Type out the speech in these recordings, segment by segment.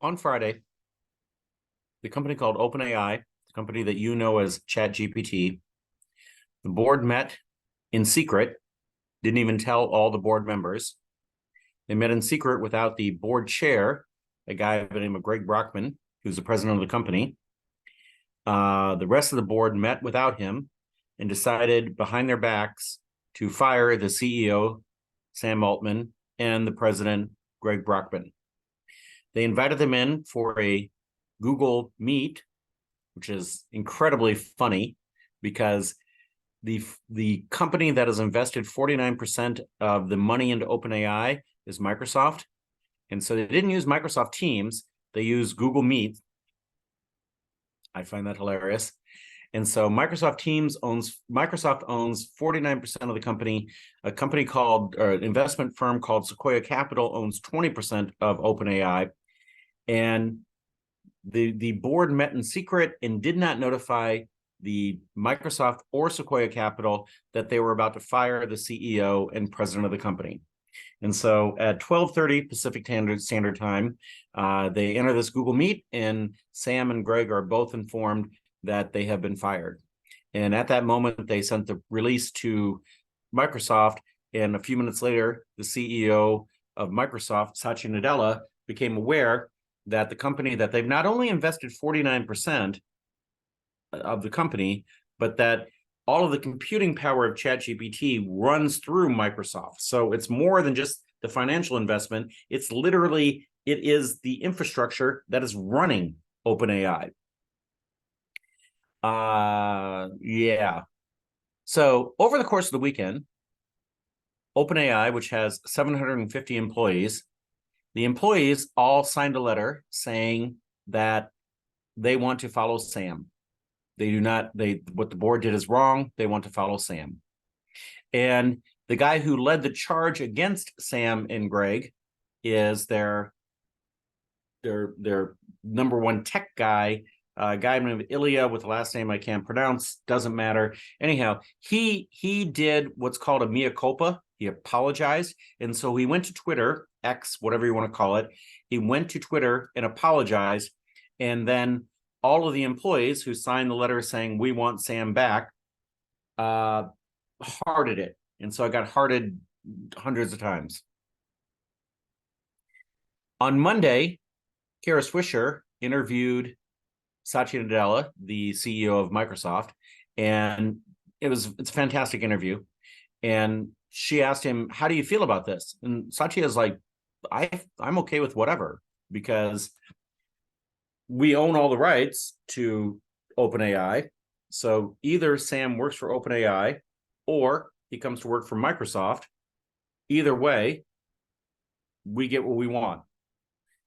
on Friday, the company called OpenAI, the company that you know as ChatGPT, the board met in secret, didn't even tell all the board members. They met in secret without the board chair, a guy by the name of Greg Brockman, who's the president of the company. The rest of the board met without him and decided behind their backs to fire the CEO, Sam Altman, and the president, Greg Brockman. They invited them in for a Google Meet, which is incredibly funny because the company that has invested 49% of the money into OpenAI is Microsoft. And so they didn't use Microsoft Teams, they used Google Meet. I find that hilarious. And so Microsoft owns 49% of the company. A company called, or an investment firm called Sequoia Capital owns 20% of OpenAI. And the board met in secret and did not notify the Microsoft or Sequoia Capital that they were about to fire the CEO and president of the company. And so at 12:30 Pacific Standard Time, they enter this Google Meet, and Sam and Greg are both informed that they have been fired. And at that moment, they sent the release to Microsoft, and a few minutes later, the CEO of Microsoft, Satya Nadella, became aware that the company that they've not only invested 49% of the company, but that all of the computing power of ChatGPT runs through Microsoft. So it's more than just the financial investment. It's literally, it is the infrastructure that is running OpenAI. Yeah. So over the course of the weekend, OpenAI, which has 750 employees, the employees all signed a letter saying that they want to follow Sam. They do not, what the board did is wrong. They want to follow Sam. And the guy who led the charge against Sam and Greg is their number one tech guy, a guy named Ilya with the last name I can't pronounce, doesn't matter. Anyhow, he did what's called a mea culpa. He apologized. And so he went to Twitter, X, whatever you want to call it. He went to Twitter and apologized. And then all of the employees who signed the letter saying, we want Sam back, hearted it. And so I got hearted hundreds of times. On Monday, Kara Swisher interviewed Satya Nadella, the CEO of Microsoft, and it's a fantastic interview. And she asked him, how do you feel about this? And Satya is like, I'm okay with whatever, because we own all the rights to OpenAI. So either Sam works for OpenAI or he comes to work for Microsoft. Either way, we get what we want.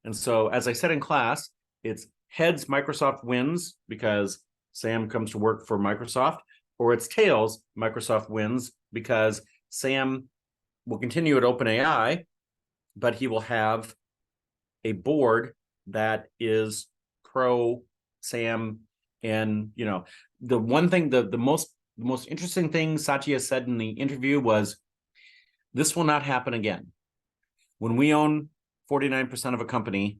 And so, as I said in class, it's heads, Microsoft wins because Sam comes to work for Microsoft, or it's tails, Microsoft wins because Sam will continue at OpenAI, but he will have a board that is pro Sam. And the one thing, the most interesting thing Satya said in the interview was, this will not happen again. When we own 49% of a company,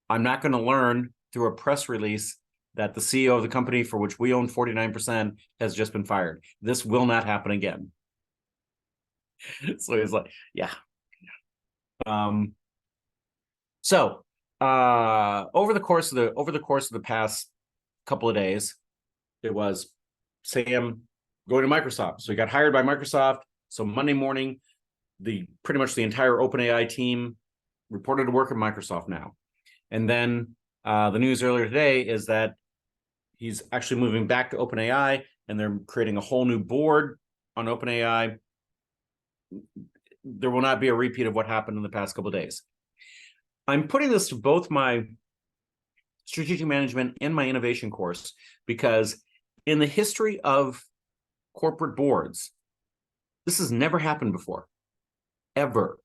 I'm not going to learn through a press release that the CEO of the company for which we own 49% has just been fired. This will not happen again. So he's like, yeah. So over the course of the past couple of days, it was Sam going to Microsoft. So he got hired by Microsoft. So Monday morning, pretty much the entire OpenAI team reported to work at Microsoft now. And then the news earlier today is that he's actually moving back to OpenAI, and they're creating a whole new board on OpenAI. There will not be a repeat of what happened in the past couple of days. I'm putting this to both my strategic management and my innovation course, because in the history of corporate boards, this has never happened before, ever.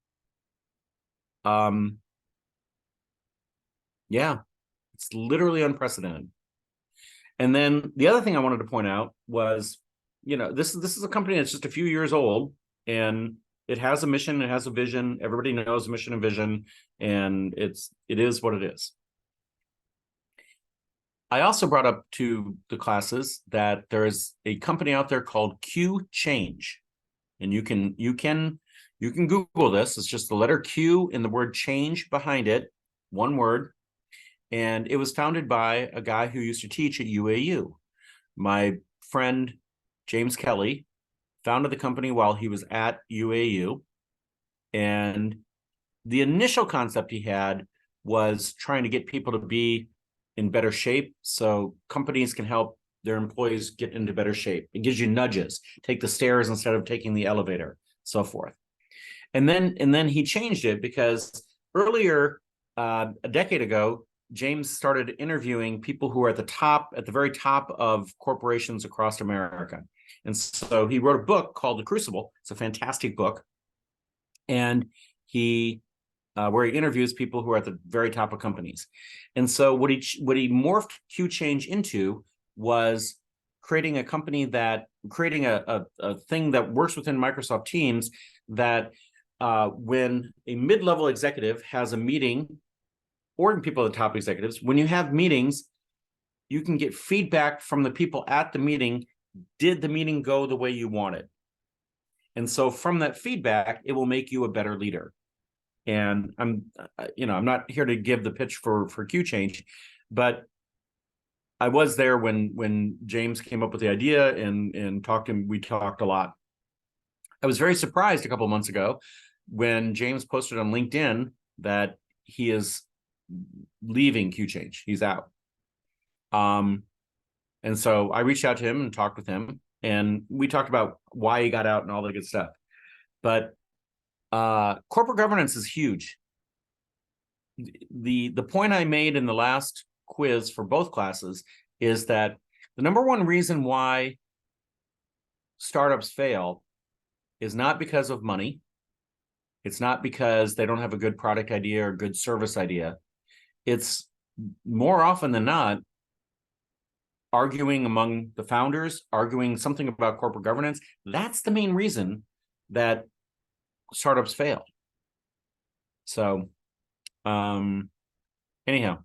Yeah, it's literally unprecedented. And then the other thing I wanted to point out was, this is a company that's just a few years old, and It has a mission, it has a vision. Everybody knows the mission and vision, and it is what it is. I also brought up to the classes that there is a company out there called Q Change, and you can Google this. It's just the letter Q and the word change behind it, one word. And it was founded by a guy who used to teach at UAU. My friend James Kelly founded the company while he was at UAU. And the initial concept he had was trying to get people to be in better shape so companies can help their employees get into better shape. It gives you nudges, take the stairs instead of taking the elevator, so forth. And then he changed it because earlier, a decade ago, James started interviewing people who are at the very top of corporations across America. And so he wrote a book called The Crucible. It's a fantastic book. And where he interviews people who are at the very top of companies. And so what he morphed Q Change into was creating a thing that works within Microsoft Teams that when a mid-level executive has a meeting, or people at the top executives, when you have meetings, you can get feedback from the people at the meeting. Did the meeting go the way you wanted? And so from that feedback, it will make you a better leader. And I'm not here to give the pitch for Q Change, but I was there when James came up with the idea and we talked a lot. I was very surprised a couple of months ago when James posted on LinkedIn that he is leaving Q Change. He's out. And so I reached out to him and talked with him, and we talked about why he got out and all that good stuff. But corporate governance is huge. The point I made in the last quiz for both classes is that the number one reason why startups fail is not because of money. It's not because they don't have a good product idea or good service idea. It's more often than not arguing among the founders, arguing something about corporate governance. That's the main reason that startups fail. So, anyhow,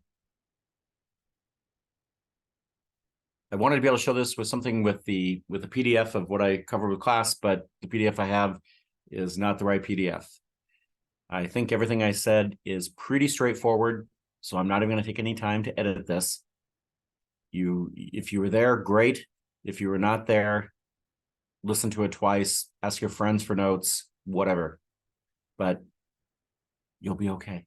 I wanted to be able to show this with something with the PDF of what I covered with class, but the PDF I have is not the right PDF. I think everything I said is pretty straightforward, so I'm not even going to take any time to edit this. If you were there, great. If you were not there, listen to it twice, ask your friends for notes, whatever. But you'll be okay.